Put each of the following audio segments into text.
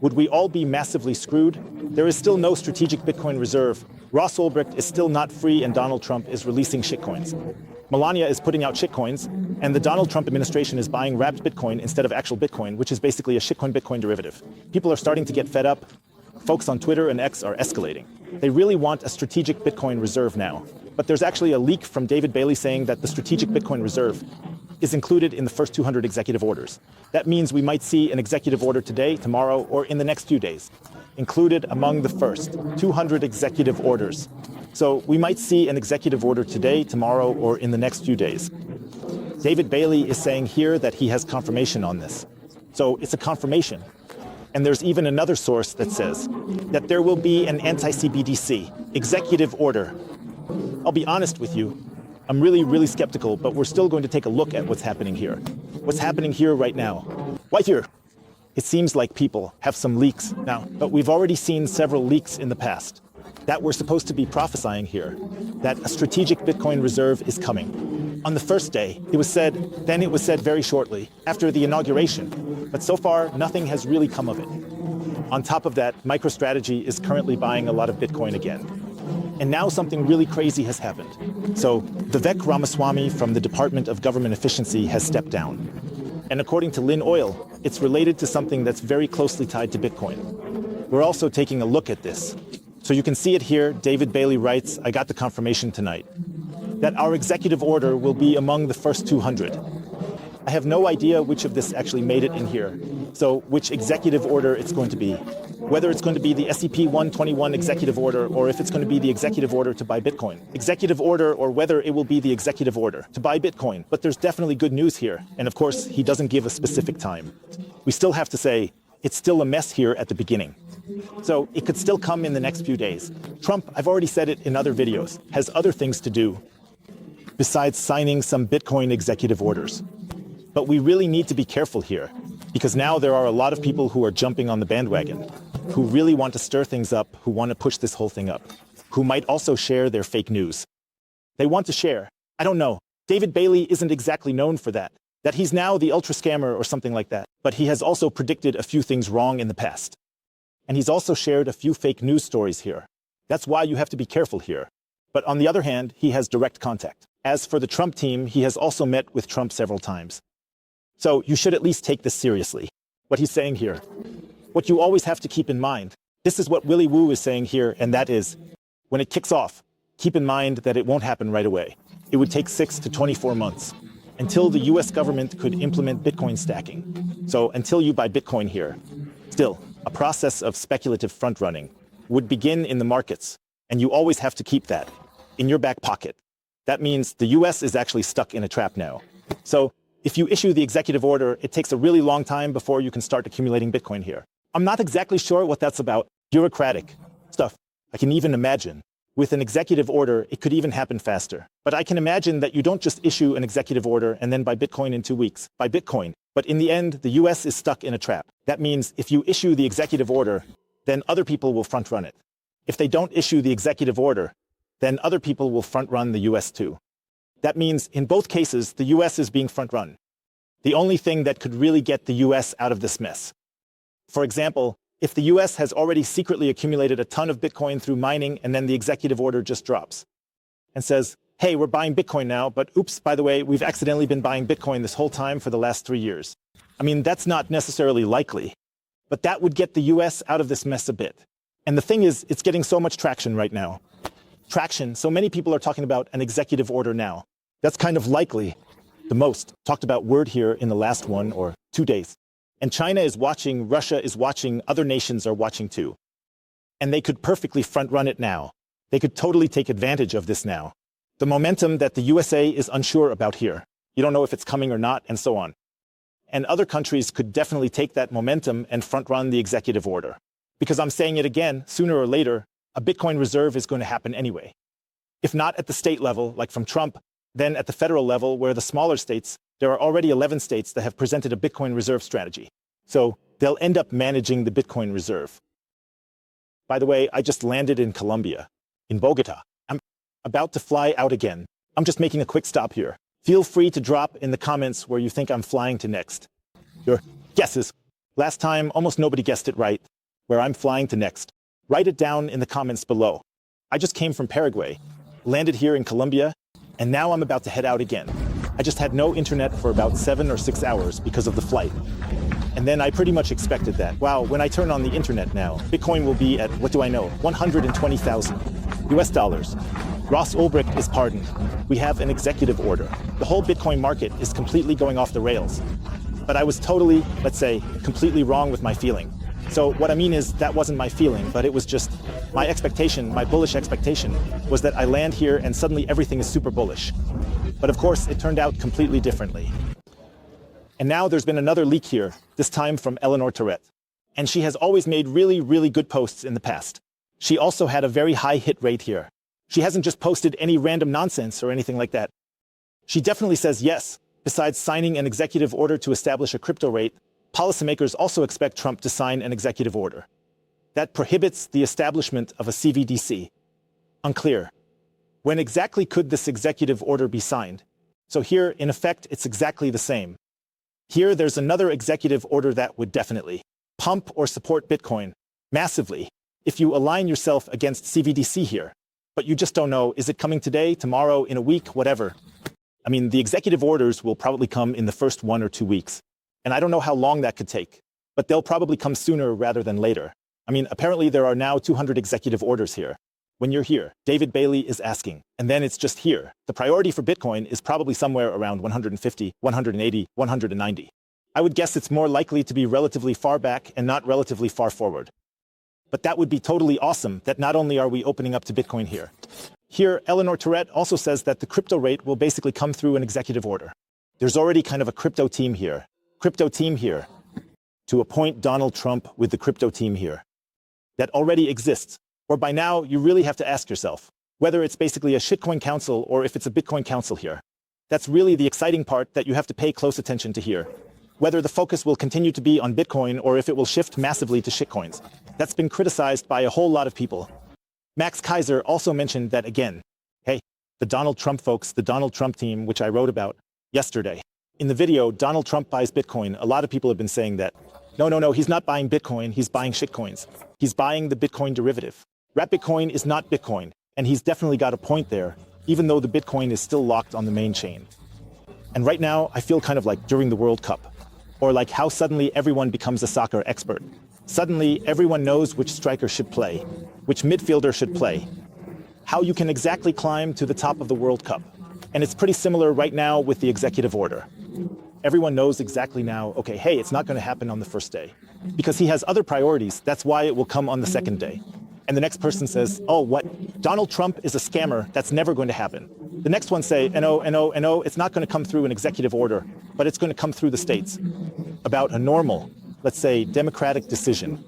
would we all be massively screwed? There is still no strategic Bitcoin reserve. Ross Ulbricht is still not free and Donald Trump is releasing shitcoins. Melania is putting out shitcoins, and the Donald Trump administration is buying wrapped Bitcoin instead of actual Bitcoin, which is basically a shitcoin Bitcoin derivative. People are starting to get fed up. Folks on Twitter and X are escalating. They really want a strategic Bitcoin reserve now. But there's actually a leak from David Bailey saying that the strategic Bitcoin reserve is included in the first 200 executive orders. That means we might see an executive order today, tomorrow, or in the next few days, included among the first 200 executive orders. So we might see an executive order today, tomorrow, or in the next few days. David Bailey is saying here that he has confirmation on this. So it's a confirmation. And there's even another source that says that there will be an anti-CBDC executive order. I'll be honest with you, I'm really skeptical, but we're still going to take a look at what's happening here. What's happening here right now. Right here. It seems like people have some leaks now, but we've already seen several leaks in the past that we're supposed to be prophesying here, that a strategic Bitcoin reserve is coming. On the first day, it was said, then it was said very shortly, after the inauguration. But so far, nothing has really come of it. On top of that, MicroStrategy is currently buying a lot of Bitcoin again. And now something really crazy has happened. So Vivek Ramaswamy from the Department of Government Efficiency has stepped down. And according to Lin Oil, it's related to something that's very closely tied to Bitcoin. We're also taking a look at this. So you can see it here. David Bailey writes, I got the confirmation tonight, that our executive order will be among the first 200. I have no idea which of this actually made it in here. So which executive order it's going to be. Whether it's going to be the SEP 121 executive order, or if it's going to be the executive order to buy Bitcoin. Executive order, or whether it will be the executive order to buy Bitcoin. But there's definitely good news here. And of course, he doesn't give a specific time. We still have to say, it's still a mess here at the beginning. So it could still come in the next few days. Trump, I've already said it in other videos, has other things to do besides signing some Bitcoin executive orders. But we really need to be careful here, because now there are a lot of people who are jumping on the bandwagon, who really want to stir things up, who want to push this whole thing up, who might also share their fake news. They want to share. I don't know. David Bailey isn't exactly known for that he's now the ultra scammer or something like that. But he has also predicted a few things wrong in the past. And he's also shared a few fake news stories here. That's why you have to be careful here. But on the other hand, he has direct contact. As for the Trump team, he has also met with Trump several times. So you should at least take this seriously, what he's saying here. What you always have to keep in mind, this is what Willy Woo is saying here, and that is, when it kicks off, keep in mind that it won't happen right away. It would take 6 to 24 months until the US government could implement Bitcoin stacking. So until you buy Bitcoin here, still, a process of speculative front-running would begin in the markets, and you always have to keep that in your back pocket. That means the US is actually stuck in a trap now. So if you issue the executive order, it takes a really long time before you can start accumulating Bitcoin here. I'm not exactly sure what that's about. Bureaucratic stuff. I can even imagine. With an executive order, it could even happen faster. But I can imagine that you don't just issue an executive order and then buy Bitcoin in 2 weeks. Buy Bitcoin. But in the end, the US is stuck in a trap. That means if you issue the executive order, then other people will front run it. If they don't issue the executive order, then other people will front run the US too. That means in both cases, the US is being front run. The only thing that could really get the US out of this mess. For example, if the US has already secretly accumulated a ton of Bitcoin through mining and then the executive order just drops and says, hey, we're buying Bitcoin now, but oops, by the way, we've accidentally been buying Bitcoin this whole time for the last 3 years. I mean, that's not necessarily likely, but that would get the US out of this mess a bit. And the thing is, it's getting so much traction right now. Traction, so many people are talking about an executive order now. That's kind of likely the most talked about word here in the last 1 or 2 days. And China is watching, Russia is watching, other nations are watching too. And they could perfectly front run it now. They could totally take advantage of this now. The momentum that the USA is unsure about here. You don't know if it's coming or not, and so on. And other countries could definitely take that momentum and front run the executive order. Because I'm saying it again, sooner or later, a Bitcoin reserve is going to happen anyway. If not at the state level, like from Trump, then at the federal level, where the smaller states, there are already 11 states that have presented a Bitcoin reserve strategy. So they'll end up managing the Bitcoin reserve. By the way, I just landed in Colombia, in Bogota. I'm about to fly out again. I'm just making a quick stop here. Feel free to drop in the comments where you think I'm flying to next. Your guesses. Last time, almost nobody guessed it right. where I'm flying to next? Write it down in the comments below. I just came from Paraguay, landed here in Colombia, and now I'm about to head out again. I just had no internet for about 7 or 6 hours because of the flight. And then I pretty much expected that. Wow, when I turn on the internet now, Bitcoin will be at, what do I know, 120,000 US dollars. Ross Ulbricht is pardoned. We have an executive order. The whole Bitcoin market is completely going off the rails. But I was totally, let's say, completely wrong with my feeling. So what I mean is that wasn't my feeling, but it was just my expectation, my bullish expectation, was that I land here and suddenly everything is super bullish. But of course, it turned out completely differently. And now there's been another leak here, this time from Eleanor Tourette. And she has always made really, really good posts in the past. She also had a very high hit rate here. She hasn't just posted any random nonsense or anything like that. She definitely says yes. Besides signing an executive order to establish a crypto rate, policymakers also expect Trump to sign an executive order that prohibits the establishment of a CBDC. Unclear. When exactly could this executive order be signed? So here, in effect, it's exactly the same. Here, there's another executive order that would definitely pump or support Bitcoin massively if you align yourself against CBDC here. But you just don't know, is it coming today, tomorrow, in a week, whatever? I mean, the executive orders will probably come in the first 1 or 2 weeks. And I don't know how long that could take, but they'll probably come sooner rather than later. I mean, apparently there are now 200 executive orders here. When you're here, David Bailey is asking, and then it's just here. The priority for Bitcoin is probably somewhere around 150, 180, 190. I would guess it's more likely to be relatively far back and not relatively far forward. But that would be totally awesome that not only are we opening up to Bitcoin here. Here, Eleanor Tourette also says that the crypto rate will basically come through an executive order. There's already kind of a crypto team here, to appoint Donald Trump with the crypto team here. That already exists. Or by now, you really have to ask yourself whether it's basically a shitcoin council or if it's a Bitcoin council here. That's really the exciting part that you have to pay close attention to here. Whether the focus will continue to be on Bitcoin or if it will shift massively to shitcoins. That's been criticized by a whole lot of people. Max Kaiser also mentioned that again. Hey, the Donald Trump folks, the Donald Trump team, which I wrote about yesterday. In the video, Donald Trump buys Bitcoin. A lot of people have been saying that. No, he's not buying Bitcoin, he's buying shitcoins. He's buying the Bitcoin derivative. Wrap Bitcoin is not Bitcoin, and he's definitely got a point there, even though the Bitcoin is still locked on the main chain. And right now, I feel kind of like during the World Cup, or like how suddenly everyone becomes a soccer expert. Suddenly, everyone knows which striker should play, which midfielder should play, how you can exactly climb to the top of the World Cup. And it's pretty similar right now with the executive order. Everyone knows exactly now, okay, hey, it's not going to happen on the first day. Because he has other priorities, that's why it will come on the second day. And the next person says, oh, what? Donald Trump is a scammer, that's never going to happen. The next one say, no, it's not going to come through an executive order, but it's going to come through the states. About a normal, let's say, democratic decision.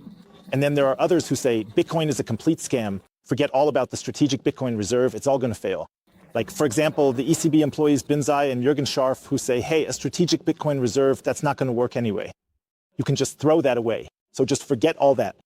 And then there are others who say, Bitcoin is a complete scam, forget all about the strategic Bitcoin reserve, it's all going to fail. Like, for example, the ECB employees Binzai and Jürgen Scharf who say, hey, a strategic Bitcoin reserve, that's not going to work anyway. You can just throw that away. So just forget all that.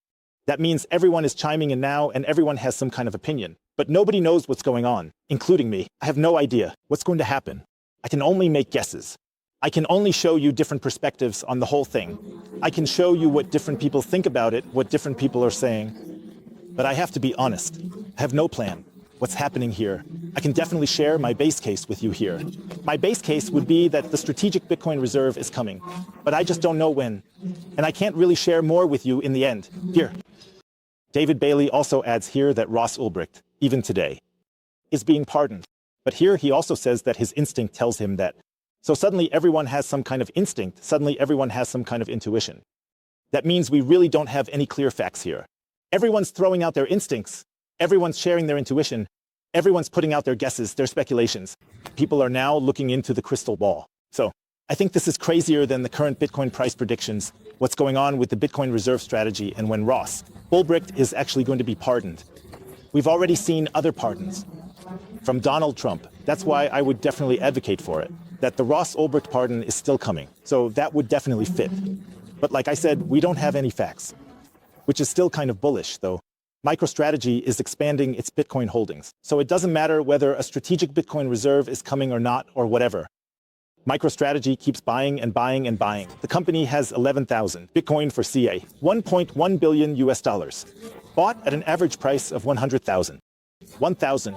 That means everyone is chiming in now and everyone has some kind of opinion. But nobody knows what's going on, including me. I have no idea what's going to happen. I can only make guesses. I can only show you different perspectives on the whole thing. I can show you what different people think about it, what different people are saying. But I have to be honest. I have no plan. What's happening here? I can definitely share my base case with you here. My base case would be that the strategic Bitcoin reserve is coming, but I just don't know when. And I can't really share more with you in the end. Here. David Bailey also adds here that Ross Ulbricht, even today, is being pardoned. But here he also says that his instinct tells him that. So suddenly everyone has some kind of instinct, suddenly everyone has some kind of intuition. That means we really don't have any clear facts here. Everyone's throwing out their instincts. Everyone's sharing their intuition. Everyone's putting out their guesses, their speculations. People are now looking into the crystal ball. So I think this is crazier than the current Bitcoin price predictions, what's going on with the Bitcoin reserve strategy, and when Ross Ulbricht is actually going to be pardoned. We've already seen other pardons from Donald Trump. That's why I would definitely advocate for it, that the Ross Ulbricht pardon is still coming. So that would definitely fit. But like I said, we don't have any facts, which is still kind of bullish, though. MicroStrategy is expanding its Bitcoin holdings. So it doesn't matter whether a strategic Bitcoin reserve is coming or not or whatever. MicroStrategy keeps buying and buying and buying. The company has 11,000 Bitcoin for CA, 1.1 billion US dollars, bought at an average price of 100,000. 1,000.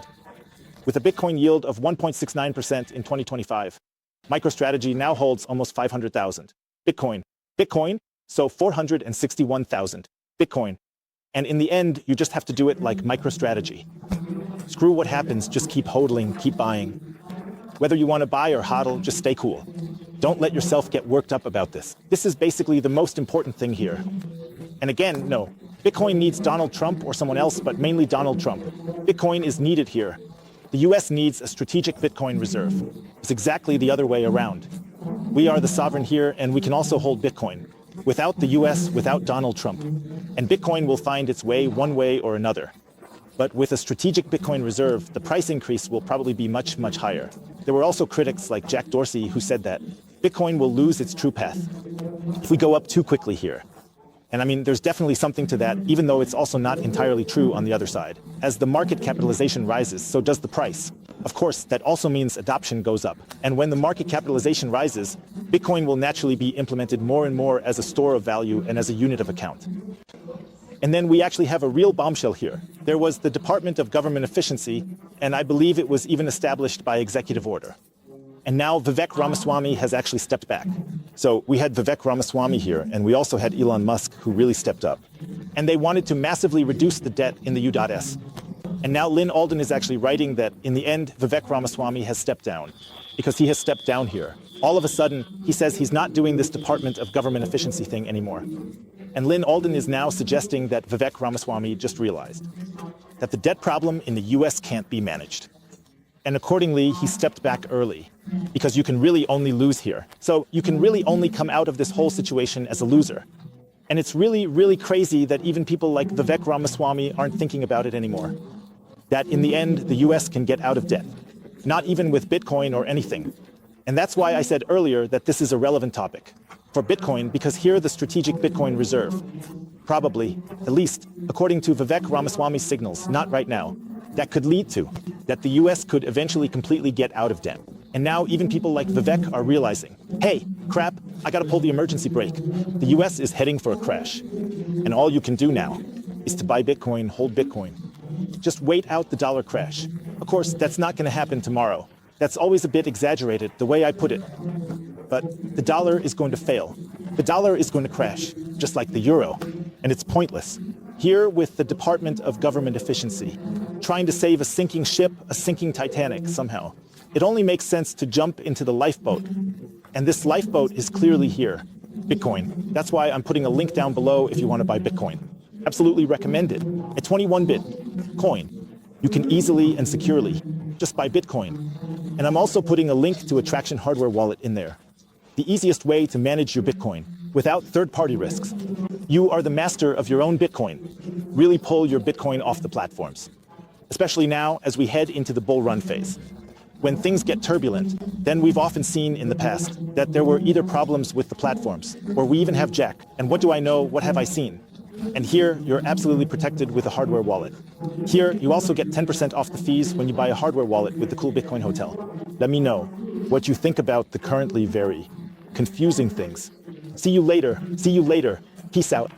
With a Bitcoin yield of 1.69% in 2025. MicroStrategy now holds almost 500,000 Bitcoin. So 461,000 Bitcoin. And in the end, you just have to do it like MicroStrategy. Screw what happens, just keep hodling, keep buying. Whether you want to buy or hodl, just stay cool. Don't let yourself get worked up about this. This is basically the most important thing here. And again, no, Bitcoin needs Donald Trump or someone else, but mainly Donald Trump. Bitcoin is needed here. The US needs a strategic Bitcoin reserve. It's exactly the other way around. We are the sovereign here, and we can also hold Bitcoin. Without the US, without Donald Trump. And Bitcoin will find its way one way or another. But with a strategic Bitcoin reserve, the price increase will probably be much, much higher. There were also critics like Jack Dorsey who said that Bitcoin will lose its true path if we go up too quickly here. And I mean, there's definitely something to that, even though it's also not entirely true on the other side. As the market capitalization rises, so does the price. Of course, that also means adoption goes up. And when the market capitalization rises, Bitcoin will naturally be implemented more and more as a store of value and as a unit of account. And then we actually have a real bombshell here. There was the Department of Government Efficiency, and I believe it was even established by executive order. And now Vivek Ramaswamy has actually stepped back. So we had Vivek Ramaswamy here, and we also had Elon Musk, who really stepped up. And they wanted to massively reduce the debt in the U.S. And now Lynn Alden is actually writing that in the end, Vivek Ramaswamy has stepped down, because he has stepped down here. All of a sudden, he says he's not doing this Department of Government Efficiency thing anymore. And Lynn Alden is now suggesting that Vivek Ramaswamy just realized that the debt problem in the US can't be managed. And accordingly, he stepped back early, because you can really only lose here. So you can really only come out of this whole situation as a loser. And it's really, really crazy that even people like Vivek Ramaswamy aren't thinking about it anymore. That in the end, the US can get out of debt, not even with Bitcoin or anything. And that's why I said earlier that this is a relevant topic for Bitcoin, because here the strategic Bitcoin reserve, probably, at least according to Vivek Ramaswamy's signals, not right now, that could lead to that the US could eventually completely get out of debt. And now even people like Vivek are realizing, hey, crap, I gotta pull the emergency brake. The US is heading for a crash. And all you can do now is to buy Bitcoin, hold Bitcoin. Just wait out the dollar crash. Of course, that's not gonna happen tomorrow. That's always a bit exaggerated, the way I put it. But the dollar is going to fail. The dollar is going to crash, just like the euro. And it's pointless. Here with the Department of Government Efficiency, trying to save a sinking ship, a sinking Titanic somehow. It only makes sense to jump into the lifeboat. And this lifeboat is clearly here, Bitcoin. That's why I'm putting a link down below if you want to buy Bitcoin. Absolutely recommend it. A 21-bit coin. You can easily and securely just buy Bitcoin. And I'm also putting a link to a Traction hardware wallet in there. The easiest way to manage your Bitcoin without third-party risks. You are the master of your own Bitcoin. Really pull your Bitcoin off the platforms. Especially now as we head into the bull run phase. When things get turbulent, then we've often seen in the past that there were either problems with the platforms, or we even have Jack. And what do I know? What have I seen? And here, you're absolutely protected with a hardware wallet. Here, you also get 10% off the fees when you buy a hardware wallet with the Cool Bitcoin Hotel. Let me know what you think about the currently very confusing things. See you later. Peace out.